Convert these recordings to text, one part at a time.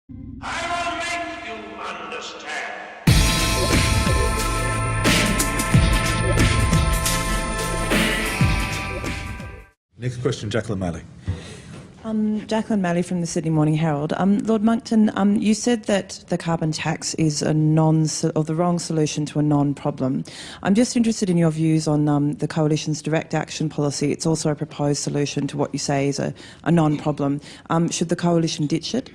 I will make you understand. Next question, Jacqueline Malley. Jacqueline Malley from the Sydney Morning Herald. Lord Monckton, you said that the carbon tax is the wrong solution to a non-problem. I'm just interested in your views on the Coalition's direct action policy. It's also a proposed solution to what you say is a non-problem. Should the Coalition ditch it?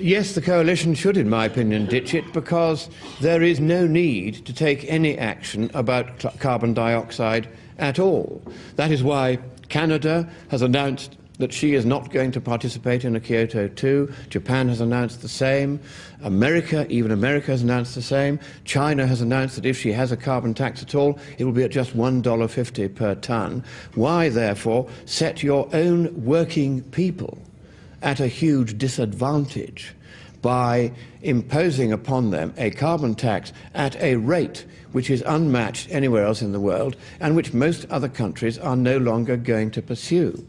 Yes, the Coalition should, in my opinion, ditch it, because there is no need to take any action about carbon dioxide at all. That is why Canada has announced that she is not going to participate in a Kyoto 2. Japan has announced the same. Even America has announced the same. China has announced that if she has a carbon tax at all, it will be at just $1.50 per tonne. Why, therefore, set your own working people at a huge disadvantage by imposing upon them a carbon tax at a rate which is unmatched anywhere else in the world and which most other countries are no longer going to pursue?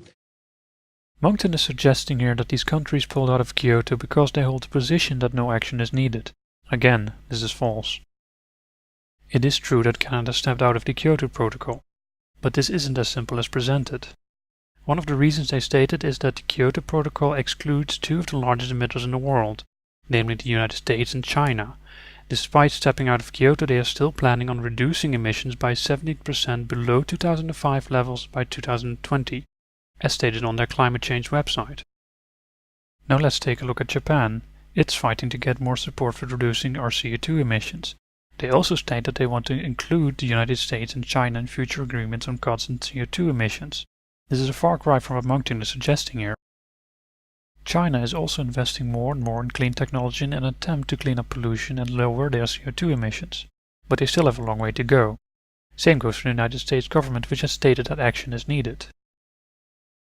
Monckton is suggesting here that these countries pulled out of Kyoto because they hold the position that no action is needed. Again, this is false. It is true that Canada stepped out of the Kyoto Protocol, but this isn't as simple as presented. One of the reasons they stated is that the Kyoto Protocol excludes two of the largest emitters in the world, namely the United States and China. Despite stepping out of Kyoto, they are still planning on reducing emissions by 70% below 2005 levels by 2020. As stated on their climate change website. Now let's take a look at Japan. It's fighting to get more support for reducing our CO2 emissions. They also state that they want to include the United States and China in future agreements on cuts in CO2 emissions. This is a far cry from what Monckton is suggesting here. China is also investing more and more in clean technology in an attempt to clean up pollution and lower their CO2 emissions. But they still have a long way to go. Same goes for the United States government, which has stated that action is needed.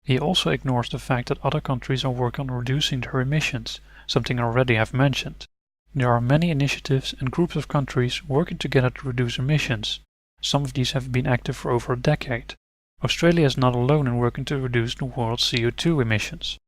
He also ignores the fact that other countries are working on reducing their emissions, something I already have mentioned. There are many initiatives and groups of countries working together to reduce emissions. Some of these have been active for over a decade. Australia is not alone in working to reduce the world's CO2 emissions.